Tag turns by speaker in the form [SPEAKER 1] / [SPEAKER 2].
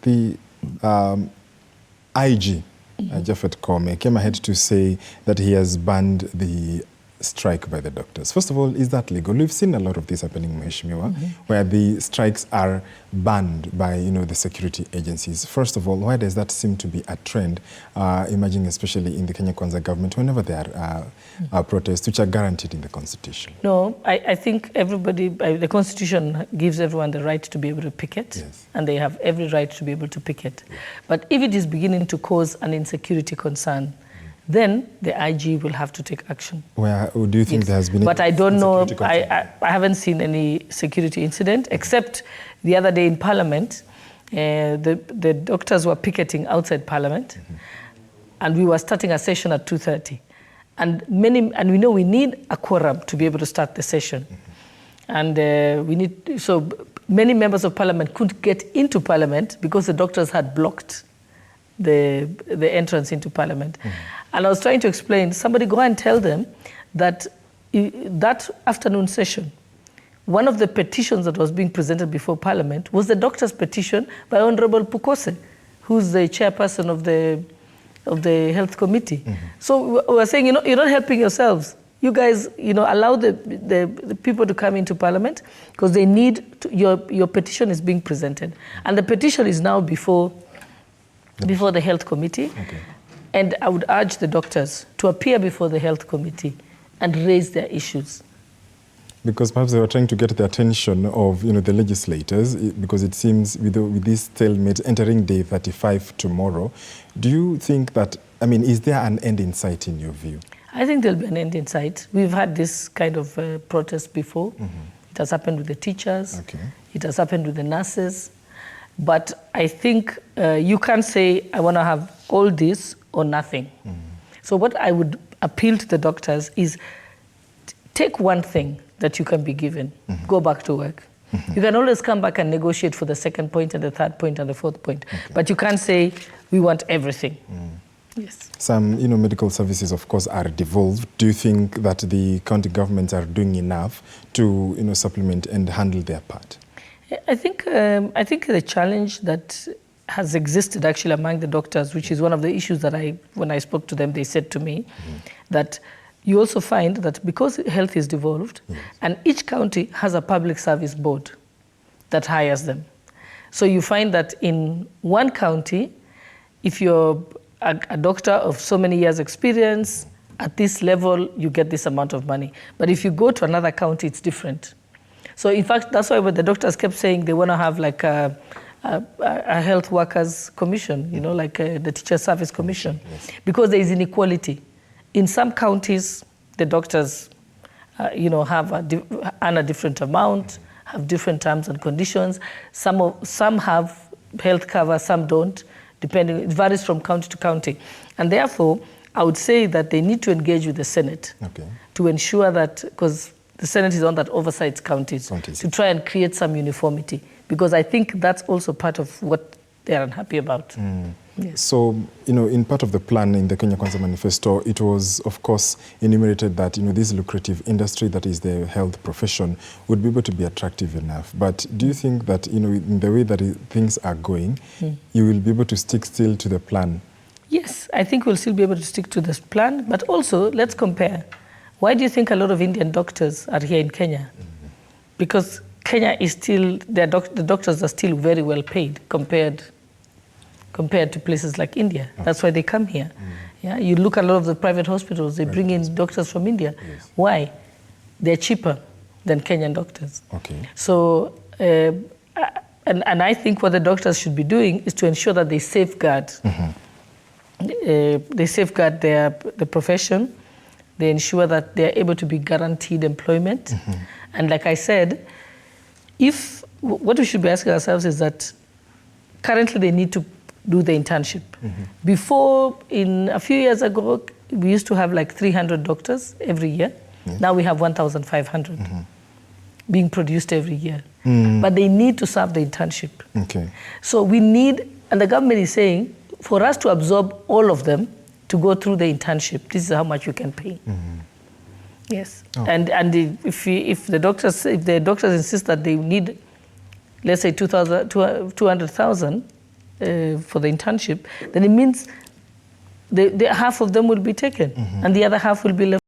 [SPEAKER 1] the IG, Japhet Kome, came ahead to say that he has banned the strike by the doctors. First of all, is that legal? We've seen a lot of this happening, Mheshimiwa, where the strikes are banned by, the security agencies. First of all, why does that seem to be a trend emerging, especially in the Kenya Kwanza government, whenever there are protests, which are guaranteed in the Constitution?
[SPEAKER 2] No, I think everybody, the Constitution gives everyone the right to be able to picket,
[SPEAKER 1] Yes.
[SPEAKER 2] and they have every right to be able to picket. Yeah. But if it is beginning to cause an insecurity concern, then the IG will have to take action. Where
[SPEAKER 1] do you think
[SPEAKER 2] yes.
[SPEAKER 1] there has been?
[SPEAKER 2] But I don't know. I haven't seen any security incident, except the other day in Parliament, the doctors were picketing outside Parliament, and we were starting a session at 2:30, and we know we need a quorum to be able to start the session, and so many members of Parliament couldn't get into Parliament because the doctors had blocked the entrance into Parliament. And I was trying to explain, somebody go and tell them that that afternoon session, one of the petitions that was being presented before Parliament was the doctor's petition by Honorable Pukose, who's the chairperson of the Health Committee. So we were saying, you're not helping yourselves. You guys, allow the people to come into Parliament because they need your petition is being presented. And the petition is now before the Health Committee. Okay. And I would urge the doctors to appear before the Health Committee and raise their issues.
[SPEAKER 1] Because perhaps they were trying to get the attention of the legislators, because it seems with this stalemate entering day 35 tomorrow, do you think that, is there an end in sight in your view?
[SPEAKER 2] I think there'll be an end in sight. We've had this kind of protest before. It has happened with the teachers. Okay. It has happened with the nurses. But I think you can't say, I want to have all this or nothing. So what I would appeal to the doctors is take one thing that you can be given, go back to work. You can always come back and negotiate for the second point and the third point and the fourth point. Okay. But you can't say, we want everything. Yes. Some,
[SPEAKER 1] medical services, of course, are devolved. Do you think that the county governments are doing enough to, supplement and handle their part?
[SPEAKER 2] I think the challenge that has existed actually among the doctors, which is one of the issues that when I spoke to them, they said to me that you also find that because health is devolved, and each county has a public service board that hires them. So you find that in one county, if you're a doctor of so many years experience, at this level, you get this amount of money. But if you go to another county, it's different. So in fact, that's why the doctors kept saying they want to have like a health workers commission, like the teacher service commission, because there is inequality. In some counties, the doctors, have earn a different amount, have different terms and conditions. Some have health cover, some don't, depending. It varies from county to county, and therefore, I would say that they need to engage with the Senate to ensure that, because the Senate is on that oversights counties, to try and create some uniformity, because I think that's also part of what they are unhappy about. Yes.
[SPEAKER 1] So, in part of the plan in the Kenya Kwanza Manifesto, it was, of course, enumerated that, this lucrative industry that is the health profession would be able to be attractive enough. But do you think that, in the way that things are going, you will be able to stick still to the plan?
[SPEAKER 2] Yes, I think we'll still be able to stick to this plan, but also let's compare. Why do you think a lot of Indian doctors are here in Kenya? Because Kenya is still, the doctors are still very well paid compared to places like India. That's why they come here. Yeah, you look at a lot of the private hospitals, they bring in doctors from India. Yes. Why? They're cheaper than Kenyan doctors. Okay. So, and I think what the doctors should be doing is to ensure that they safeguard the profession. They ensure that they're able to be guaranteed employment. And like I said, what we should be asking ourselves is that currently they need to do the internship. Before, in a few years ago, we used to have like 300 doctors every year. Now we have 1,500 being produced every year. But they need to serve the internship. Okay. So we need, and the government is saying, for us to absorb all of them to go through the internship, this is how much you can pay. Yes. Oh. And if the doctors insist that they need, let's say 200,000 for the internship, then it means the half of them will be taken, and the other half will be left.